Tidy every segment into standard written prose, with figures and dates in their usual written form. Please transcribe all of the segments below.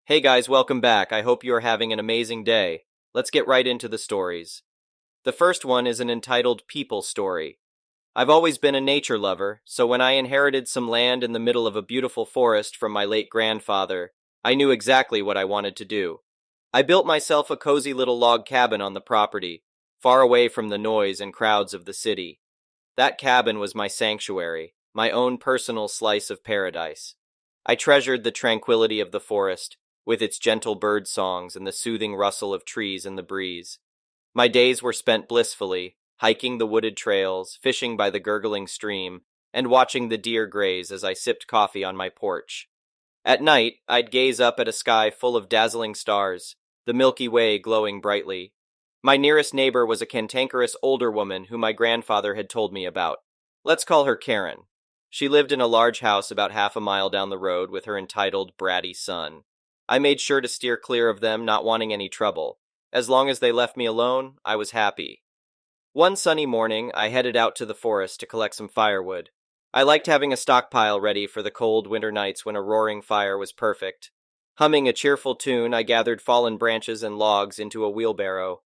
Hey guys, welcome back. I hope you are having an amazing day. Let's get right into the stories. The first one is an entitled People Story. I've always been a nature lover, so when I inherited some land in the middle of a beautiful forest from my late grandfather, I knew exactly what I wanted to do. I built myself a cozy little log cabin on the property, far away from the noise and crowds of the city. That cabin was my sanctuary, my own personal slice of paradise. I treasured the tranquility of the forest, with its gentle bird songs and the soothing rustle of trees in the breeze. My days were spent blissfully, hiking the wooded trails, fishing by the gurgling stream, and watching the deer graze as I sipped coffee on my porch. At night, I'd gaze up at a sky full of dazzling stars, the Milky Way glowing brightly. My nearest neighbor was a cantankerous older woman who my grandfather had told me about. Let's call her Karen. She lived in a large house about half a mile down the road with her entitled, bratty son. I made sure to steer clear of them, not wanting any trouble. As long as they left me alone, I was happy. One sunny morning, I headed out to the forest to collect some firewood. I liked having a stockpile ready for the cold winter nights when a roaring fire was perfect. Humming a cheerful tune, I gathered fallen branches and logs into a wheelbarrow.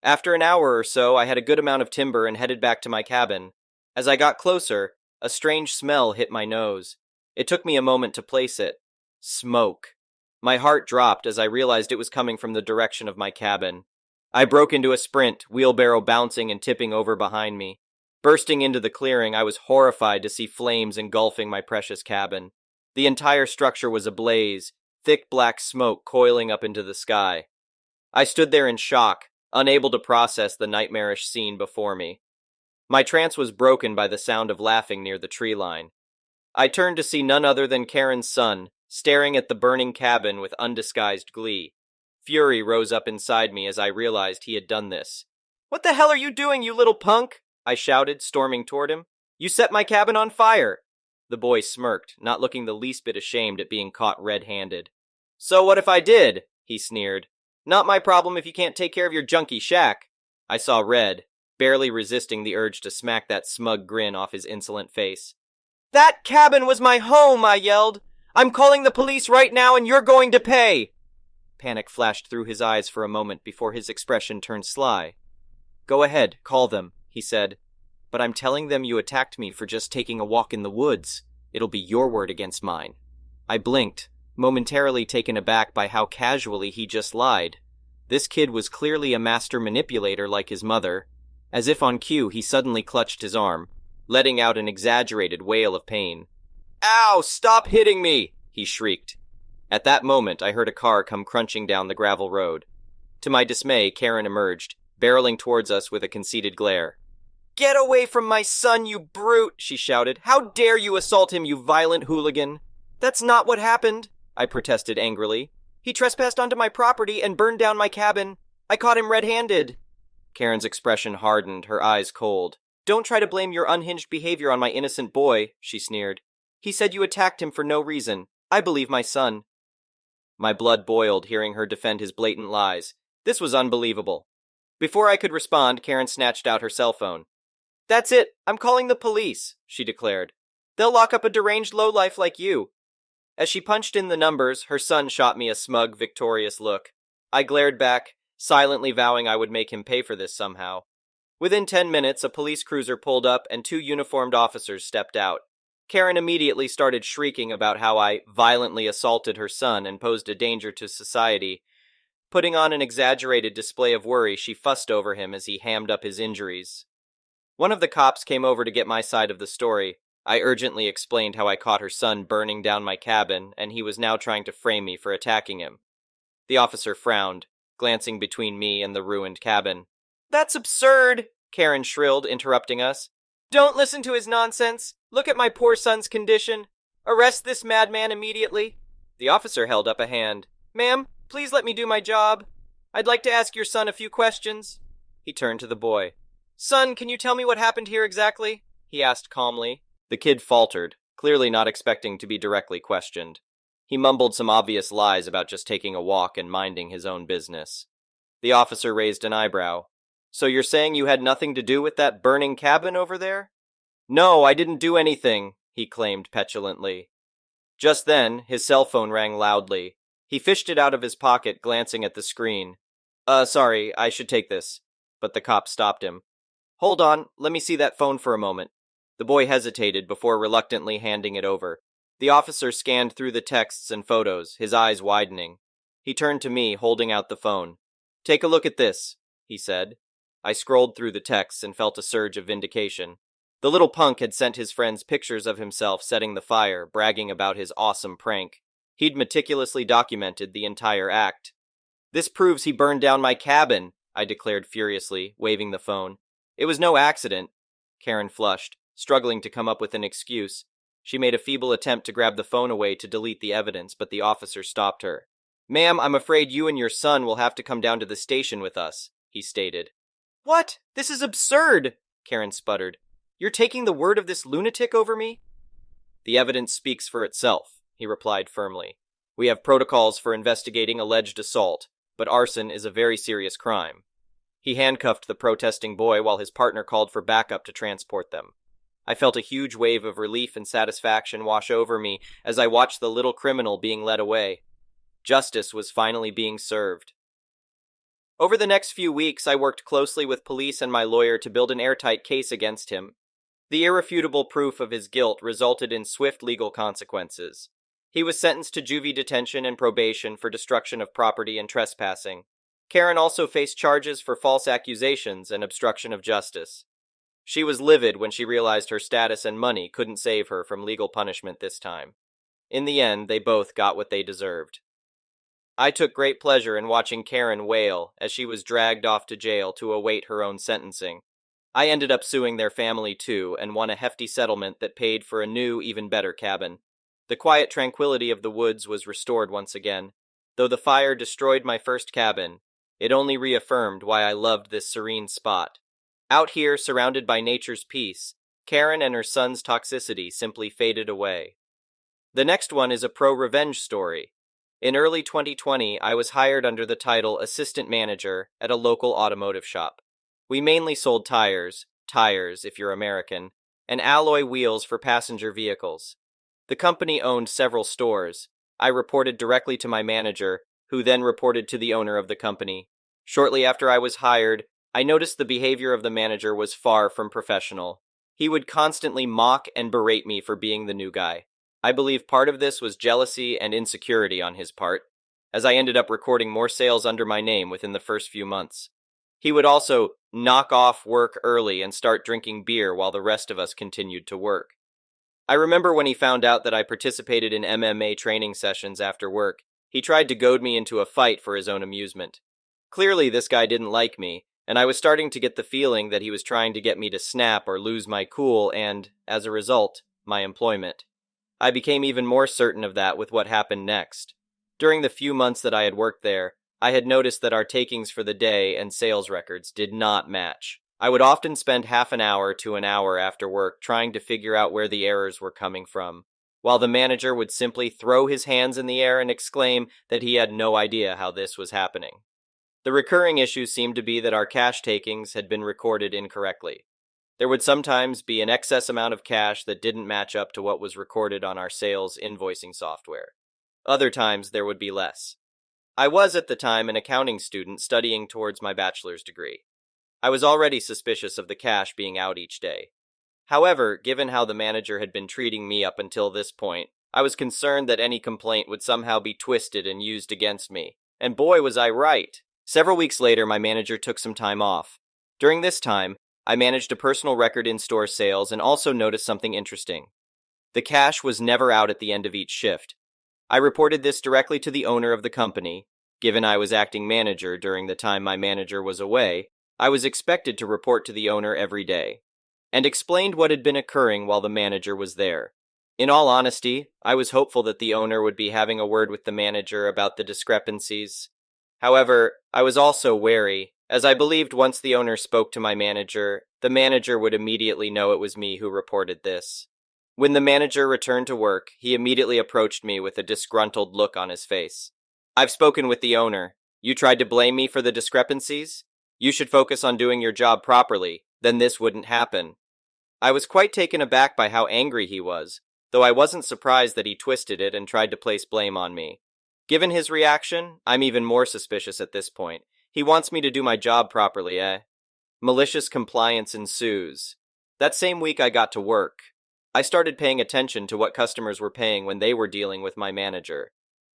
After an hour or so, I had a good amount of timber and headed back to my cabin. As I got closer, a strange smell hit my nose. It took me a moment to place it. Smoke. My heart dropped as I realized it was coming from the direction of my cabin. I broke into a sprint, wheelbarrow bouncing and tipping over behind me. Bursting into the clearing, I was horrified to see flames engulfing my precious cabin. The entire structure was ablaze, thick black smoke coiling up into the sky. I stood there in shock, unable to process the nightmarish scene before me. My trance was broken by the sound of laughing near the tree line. I turned to see none other than Karen's son, staring at the burning cabin with undisguised glee. Fury rose up inside me as I realized he had done this. "What the hell are you doing, you little punk?" I shouted, storming toward him. "You set my cabin on fire!" The boy smirked, not looking the least bit ashamed at being caught red-handed. "So what if I did?" he sneered. "Not my problem if you can't take care of your junky shack." I saw red, barely resisting the urge to smack that smug grin off his insolent face. "That cabin was my home!" I yelled. "I'm calling the police right now and you're going to pay!" Panic flashed through his eyes for a moment before his expression turned sly. "Go ahead, call them," he said. "But I'm telling them you attacked me for just taking a walk in the woods. It'll be your word against mine." I blinked, momentarily taken aback by how casually he just lied. This kid was clearly a master manipulator like his mother. As if on cue, he suddenly clutched his arm, letting out an exaggerated wail of pain. "Ow! Stop hitting me!" he shrieked. At that moment, I heard a car come crunching down the gravel road. To my dismay, Karen emerged, barreling towards us with a conceited glare. "Get away from my son, you brute!" she shouted. "How dare you assault him, you violent hooligan?" "That's not what happened," I protested angrily. "He trespassed onto my property and burned down my cabin. I caught him red-handed." Karen's expression hardened, her eyes cold. "Don't try to blame your unhinged behavior on my innocent boy," she sneered. "He said you attacked him for no reason. I believe my son." My blood boiled hearing her defend his blatant lies. This was unbelievable. Before I could respond, Karen snatched out her cell phone. "That's it. I'm calling the police," she declared. "They'll lock up a deranged lowlife like you." As she punched in the numbers, her son shot me a smug, victorious look. I glared back, silently vowing I would make him pay for this somehow. Within 10 minutes, a police cruiser pulled up and 2 uniformed officers stepped out. Karen immediately started shrieking about how I violently assaulted her son and posed a danger to society. Putting on an exaggerated display of worry, she fussed over him as he hammed up his injuries. One of the cops came over to get my side of the story. I urgently explained how I caught her son burning down my cabin, and he was now trying to frame me for attacking him. The officer frowned, glancing between me and the ruined cabin. "That's absurd!" Karen shrilled, interrupting us. "Don't listen to his nonsense. Look at my poor son's condition. Arrest this madman immediately." The officer held up a hand. "Ma'am, please let me do my job. I'd like to ask your son a few questions." He turned to the boy. "Son, can you tell me what happened here exactly?" he asked calmly. The kid faltered, clearly not expecting to be directly questioned. He mumbled some obvious lies about just taking a walk and minding his own business. The officer raised an eyebrow. "So you're saying you had nothing to do with that burning cabin over there?" "No, I didn't do anything," he claimed petulantly. Just then, his cell phone rang loudly. He fished it out of his pocket, glancing at the screen. Sorry, I should take this. But the cop stopped him. Hold on, let me see that phone for a moment. The boy hesitated before reluctantly handing it over. The officer scanned through the texts and photos, his eyes widening. He turned to me, holding out the phone. Take a look at this, he said. I scrolled through the texts and felt a surge of vindication. The little punk had sent his friends pictures of himself setting the fire, bragging about his awesome prank. He'd meticulously documented the entire act. This proves he burned down my cabin, I declared furiously, waving the phone. It was no accident. Karen flushed, struggling to come up with an excuse. She made a feeble attempt to grab the phone away to delete the evidence, but the officer stopped her. Ma'am, I'm afraid you and your son will have to come down to the station with us, he stated. What? This is absurd, Karen sputtered. You're taking the word of this lunatic over me? The evidence speaks for itself, he replied firmly. We have protocols for investigating alleged assault, but arson is a very serious crime. He handcuffed the protesting boy while his partner called for backup to transport them. I felt a huge wave of relief and satisfaction wash over me as I watched the little criminal being led away. Justice was finally being served. Over the next few weeks, I worked closely with police and my lawyer to build an airtight case against him. The irrefutable proof of his guilt resulted in swift legal consequences. He was sentenced to juvie detention and probation for destruction of property and trespassing. Karen also faced charges for false accusations and obstruction of justice. She was livid when she realized her status and money couldn't save her from legal punishment this time. In the end, they both got what they deserved. I took great pleasure in watching Karen wail as she was dragged off to jail to await her own sentencing. I ended up suing their family too and won a hefty settlement that paid for a new, even better cabin. The quiet tranquility of the woods was restored once again. Though the fire destroyed my first cabin, it only reaffirmed why I loved this serene spot. Out here, surrounded by nature's peace, Karen and her son's toxicity simply faded away. The next one is a pro-revenge story. In early 2020, I was hired under the title Assistant Manager at a local automotive shop. We mainly sold tires if you're American, and alloy wheels for passenger vehicles. The company owned several stores. I reported directly to my manager, who then reported to the owner of the company. Shortly after I was hired, I noticed the behavior of the manager was far from professional. He would constantly mock and berate me for being the new guy. I believe part of this was jealousy and insecurity on his part, as I ended up recording more sales under my name within the first few months. He would also knock off work early and start drinking beer while the rest of us continued to work. I remember when he found out that I participated in MMA training sessions after work, he tried to goad me into a fight for his own amusement. Clearly, this guy didn't like me, and I was starting to get the feeling that he was trying to get me to snap or lose my cool and, as a result, my employment. I became even more certain of that with what happened next. During the few months that I had worked there, I had noticed that our takings for the day and sales records did not match. I would often spend half an hour to an hour after work trying to figure out where the errors were coming from, while the manager would simply throw his hands in the air and exclaim that he had no idea how this was happening. The recurring issue seemed to be that our cash takings had been recorded incorrectly. There would sometimes be an excess amount of cash that didn't match up to what was recorded on our sales invoicing software. Other times there would be less. I was at the time an accounting student studying towards my bachelor's degree. I was already suspicious of the cash being out each day. However, given how the manager had been treating me up until this point, I was concerned that any complaint would somehow be twisted and used against me. And boy, was I right! Several weeks later, my manager took some time off. During this time, I managed a personal record in-store sales and also noticed something interesting. The cash was never out at the end of each shift. I reported this directly to the owner of the company. Given I was acting manager during the time my manager was away, I was expected to report to the owner every day, and explained what had been occurring while the manager was there. In all honesty, I was hopeful that the owner would be having a word with the manager about the discrepancies. However, I was also wary, as I believed once the owner spoke to my manager, the manager would immediately know it was me who reported this. When the manager returned to work, he immediately approached me with a disgruntled look on his face. I've spoken with the owner. You tried to blame me for the discrepancies? You should focus on doing your job properly, then this wouldn't happen. I was quite taken aback by how angry he was, though I wasn't surprised that he twisted it and tried to place blame on me. Given his reaction, I'm even more suspicious at this point. He wants me to do my job properly, eh? Malicious compliance ensues. That same week I got to work. I started paying attention to what customers were paying when they were dealing with my manager.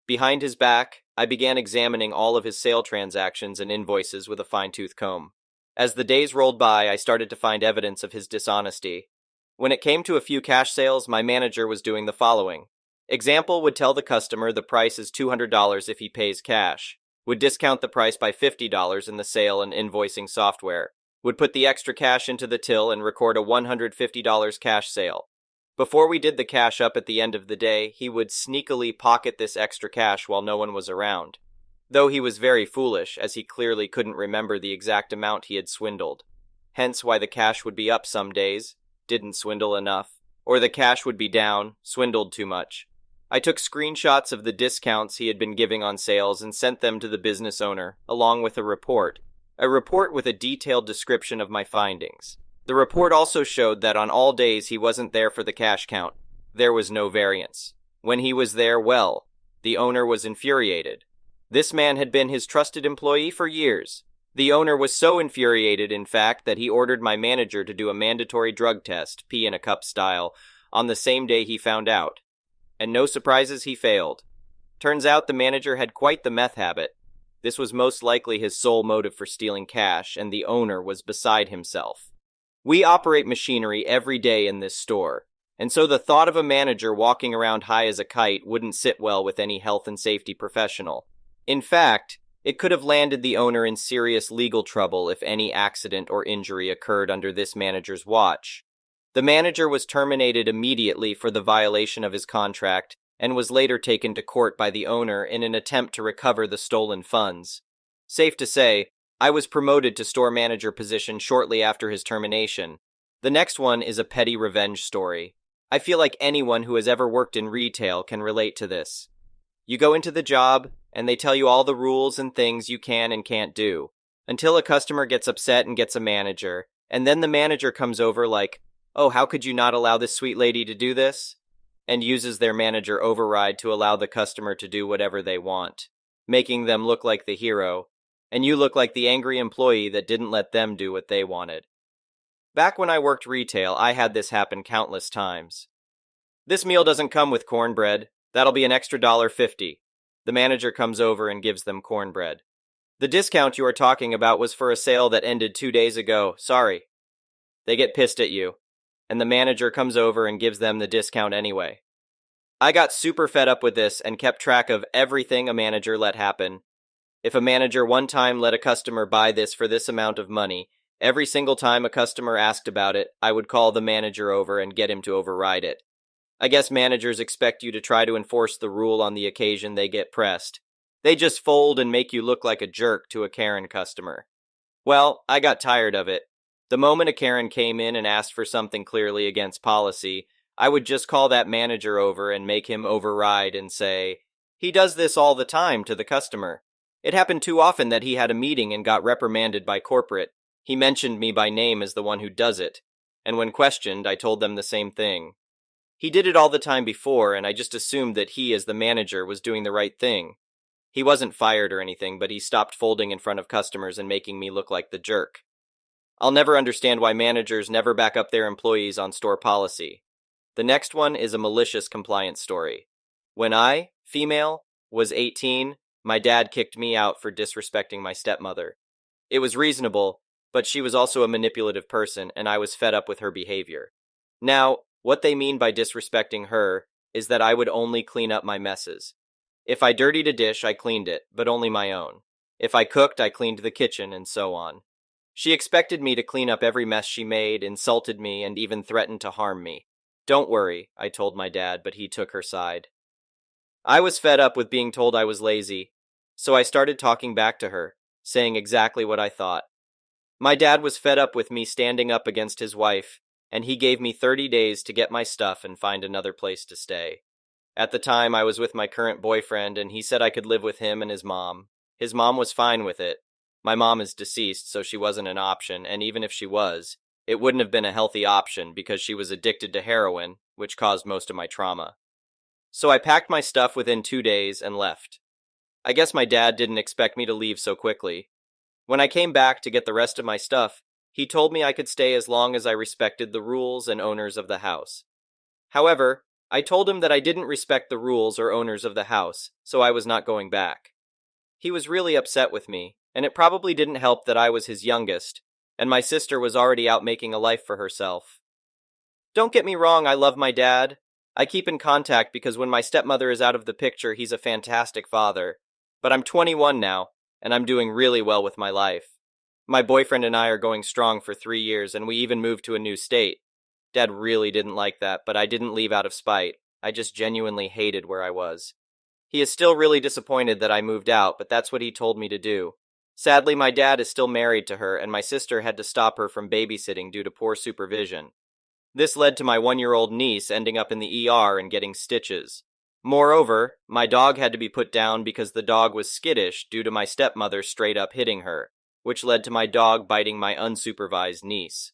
Behind his back, I began examining all of his sale transactions and invoices with a fine-tooth comb. As the days rolled by, I started to find evidence of his dishonesty. When it came to a few cash sales, my manager was doing the following. Example would tell the customer the price is $200 if he pays cash, would discount the price by $50 in the sale and invoicing software, would put the extra cash into the till and record a $150 cash sale. Before we did the cash up at the end of the day, he would sneakily pocket this extra cash while no one was around. Though he was very foolish, as he clearly couldn't remember the exact amount he had swindled. Hence why the cash would be up some days, didn't swindle enough, or the cash would be down, swindled too much. I took screenshots of the discounts he had been giving on sales and sent them to the business owner, along with a report with a detailed description of my findings. The report also showed that on all days he wasn't there for the cash count. There was no variance. When he was there, well, the owner was infuriated. This man had been his trusted employee for years. The owner was so infuriated, in fact, that he ordered my manager to do a mandatory drug test, pee in a cup style, on the same day he found out. And no surprises, he failed. Turns out the manager had quite the meth habit. This was most likely his sole motive for stealing cash, and the owner was beside himself. We operate machinery every day in this store, and so the thought of a manager walking around high as a kite wouldn't sit well with any health and safety professional. In fact, it could have landed the owner in serious legal trouble if any accident or injury occurred under this manager's watch. The manager was terminated immediately for the violation of his contract and was later taken to court by the owner in an attempt to recover the stolen funds. Safe to say, I was promoted to store manager position shortly after his termination. The next one is a petty revenge story. I feel like anyone who has ever worked in retail can relate to this. You go into the job, and they tell you all the rules and things you can and can't do, until a customer gets upset and gets a manager, and then the manager comes over like, "Oh, how could you not allow this sweet lady to do this?" and uses their manager override to allow the customer to do whatever they want, making them look like the hero, and you look like the angry employee that didn't let them do what they wanted. Back when I worked retail, I had this happen countless times. "This meal doesn't come with cornbread. That'll be an extra $1.50. The manager comes over and gives them cornbread. "The discount you are talking about was for a sale that ended 2 days ago. Sorry." They get pissed at you, and the manager comes over and gives them the discount anyway. I got super fed up with this and kept track of everything a manager let happen. If a manager one time let a customer buy this for this amount of money, every single time a customer asked about it, I would call the manager over and get him to override it. I guess managers expect you to try to enforce the rule on the occasion they get pressed. They just fold and make you look like a jerk to a Karen customer. Well, I got tired of it. The moment a Karen came in and asked for something clearly against policy, I would just call that manager over and make him override and say, "He does this all the time," to the customer. It happened too often that he had a meeting and got reprimanded by corporate. He mentioned me by name as the one who does it, and when questioned, I told them the same thing. He did it all the time before, and I just assumed that he, as the manager, was doing the right thing. He wasn't fired or anything, but he stopped folding in front of customers and making me look like the jerk. I'll never understand why managers never back up their employees on store policy. The next one is a malicious compliance story. When I, female, was 18, my dad kicked me out for disrespecting my stepmother. It was reasonable, but she was also a manipulative person, and I was fed up with her behavior. Now, what they mean by disrespecting her is that I would only clean up my messes. If I dirtied a dish, I cleaned it, but only my own. If I cooked, I cleaned the kitchen, and so on. She expected me to clean up every mess she made, insulted me, and even threatened to harm me. "Don't worry," I told my dad, but he took her side. I was fed up with being told I was lazy, so I started talking back to her, saying exactly what I thought. My dad was fed up with me standing up against his wife, and he gave me 30 days to get my stuff and find another place to stay. At the time, I was with my current boyfriend, and he said I could live with him and his mom. His mom was fine with it. My mom is deceased, so she wasn't an option, and even if she was, it wouldn't have been a healthy option because she was addicted to heroin, which caused most of my trauma. So I packed my stuff within 2 days and left. I guess my dad didn't expect me to leave so quickly. When I came back to get the rest of my stuff, he told me I could stay as long as I respected the rules and owners of the house. However, I told him that I didn't respect the rules or owners of the house, so I was not going back. He was really upset with me, and it probably didn't help that I was his youngest, and my sister was already out making a life for herself. Don't get me wrong, I love my dad. I keep in contact because when my stepmother is out of the picture, he's a fantastic father. But I'm 21 now, and I'm doing really well with my life. My boyfriend and I are going strong for 3 years, and we even moved to a new state. Dad really didn't like that, but I didn't leave out of spite. I just genuinely hated where I was. He is still really disappointed that I moved out, but that's what he told me to do. Sadly, my dad is still married to her, and my sister had to stop her from babysitting due to poor supervision. This led to my 1-year-old niece ending up in the ER and getting stitches. Moreover, my dog had to be put down because the dog was skittish due to my stepmother straight up hitting her, which led to my dog biting my unsupervised niece.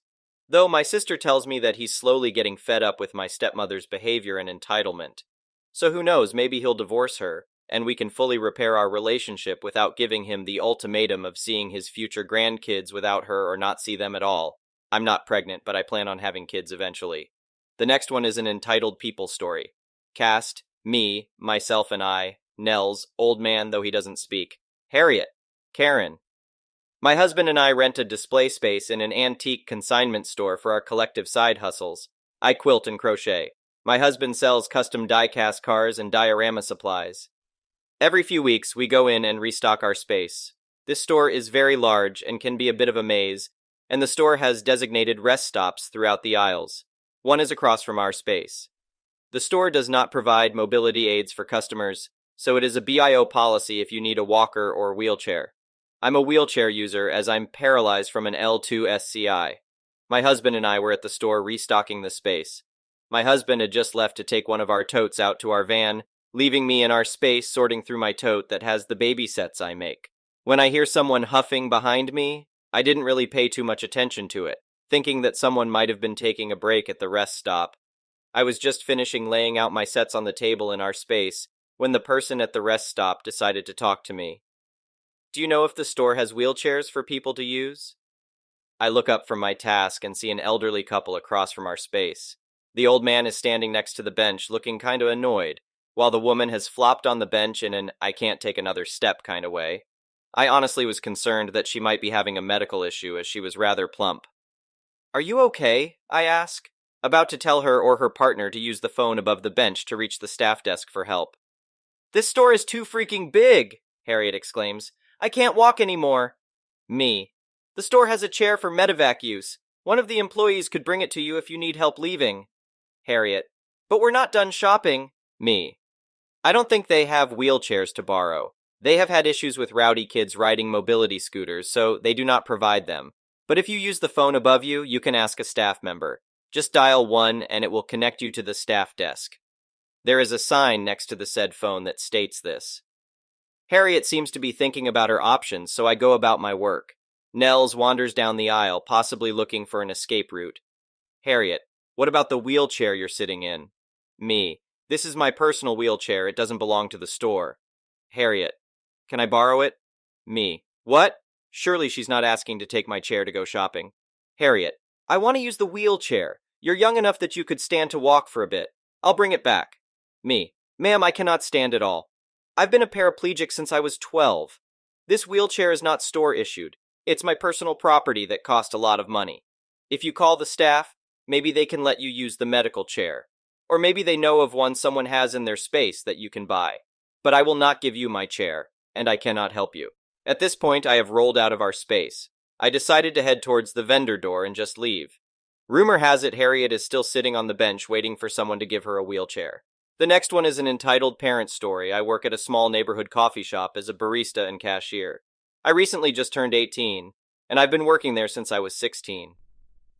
Though my sister tells me that he's slowly getting fed up with my stepmother's behavior and entitlement. So who knows, maybe he'll divorce her, and we can fully repair our relationship without giving him the ultimatum of seeing his future grandkids without her or not see them at all. I'm not pregnant, but I plan on having kids eventually. The next one is an entitled people story. Cast, me, myself and I, Nels, old man though he doesn't speak, Harriet, Karen. My husband and I rent a display space in an antique consignment store for our collective side hustles. I quilt and crochet. My husband sells custom die-cast cars and diorama supplies. Every few weeks, we go in and restock our space. This store is very large and can be a bit of a maze, and the store has designated rest stops throughout the aisles. One is across from our space. The store does not provide mobility aids for customers, so it is a BIO policy if you need a walker or wheelchair. I'm a wheelchair user as I'm paralyzed from an L2 SCI. My husband and I were at the store restocking the space. My husband had just left to take one of our totes out to our van, leaving me in our space sorting through my tote that has the baby sets I make. When I hear someone huffing behind me, I didn't really pay too much attention to it, thinking that someone might have been taking a break at the rest stop. I was just finishing laying out my sets on the table in our space when the person at the rest stop decided to talk to me. Do you know if the store has wheelchairs for people to use? I look up from my task and see an elderly couple across from our space. The old man is standing next to the bench looking kinda annoyed, while the woman has flopped on the bench in an I can't take another step kinda way. I honestly was concerned that she might be having a medical issue as she was rather plump. Are you okay? I ask, about to tell her or her partner to use the phone above the bench to reach the staff desk for help. This store is too freaking big, Harriet exclaims. I can't walk anymore. Me. The store has a chair for medevac use. One of the employees could bring it to you if you need help leaving. Harriet. But we're not done shopping. Me. I don't think they have wheelchairs to borrow. They have had issues with rowdy kids riding mobility scooters, so they do not provide them. But if you use the phone above you, you can ask a staff member. Just dial 1 and it will connect you to the staff desk. There is a sign next to the said phone that states this. Harriet seems to be thinking about her options, so I go about my work. Nels wanders down the aisle, possibly looking for an escape route. Harriet, what about the wheelchair you're sitting in? Me. This is my personal wheelchair, it doesn't belong to the store. Harriet. Can I borrow it? Me. What? Surely she's not asking to take my chair to go shopping. Harriet. I want to use the wheelchair. You're young enough that you could stand to walk for a bit. I'll bring it back. Me. Ma'am, I cannot stand at all. I've been a paraplegic since I was 12. This wheelchair is not store issued. It's my personal property that cost a lot of money. If you call the staff, maybe they can let you use the medical chair. Or maybe they know of one someone has in their space that you can buy. But I will not give you my chair, and I cannot help you. At this point, I have rolled out of our space. I decided to head towards the vendor door and just leave. Rumor has it Harriet is still sitting on the bench waiting for someone to give her a wheelchair. The next one is an entitled parent story. I work at a small neighborhood coffee shop as a barista and cashier. I recently just turned 18, and I've been working there since I was 16.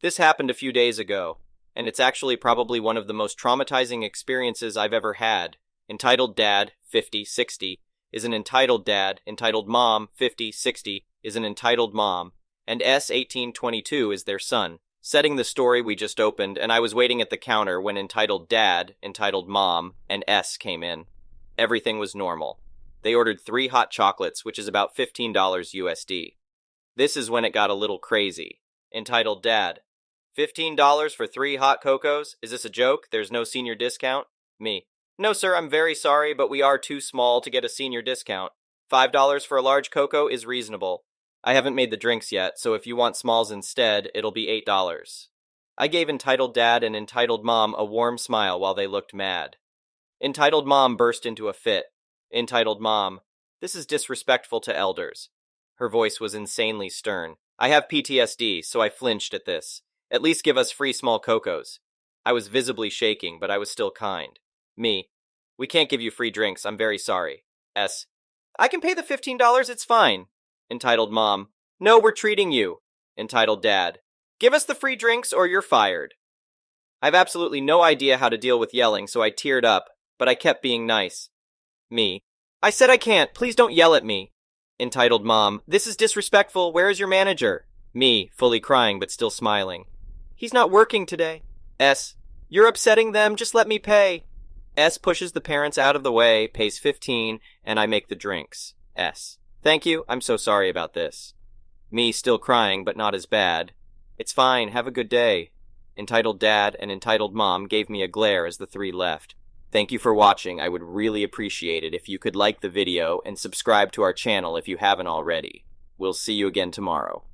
This happened a few days ago, and it's actually probably one of the most traumatizing experiences I've ever had. Entitled Dad, 50, 60, is an entitled dad. Entitled Mom, 50, 60, is an entitled mom. And S, 18, 22 is their son. Setting the story, we just opened, and I was waiting at the counter when entitled Dad, entitled Mom, and S came in. Everything was normal. They ordered 3 hot chocolates, which is about $15 USD. This is when it got a little crazy. Entitled Dad. $15 for 3 hot cocos? Is this a joke? There's no senior discount? Me. No, sir, I'm very sorry, but we are too small to get a senior discount. $5 for a large cocoa is reasonable. I haven't made the drinks yet, so if you want smalls instead, it'll be $8. I gave Entitled Dad and Entitled Mom a warm smile while they looked mad. Entitled Mom burst into a fit. Entitled Mom, this is disrespectful to elders. Her voice was insanely stern. I have PTSD, so I flinched at this. At least give us free small cocos. I was visibly shaking, but I was still kind. Me. We can't give you free drinks, I'm very sorry. S. I can pay the $15, it's fine. Entitled Mom. No, we're treating you. Entitled Dad. Give us the free drinks or you're fired. I have absolutely no idea how to deal with yelling, so I teared up, but I kept being nice. Me. I said I can't, please don't yell at me. Entitled Mom. This is disrespectful, where is your manager? Me, fully crying but still smiling. He's not working today. S. You're upsetting them, just let me pay. S pushes the parents out of the way, pays $15, and I make the drinks. S. Thank you, I'm so sorry about this. Me, still crying, but not as bad. It's fine, have a good day. Entitled Dad and Entitled Mom gave me a glare as the 3 left. Thank you for watching. I would really appreciate it if you could like the video and subscribe to our channel if you haven't already. We'll see you again tomorrow.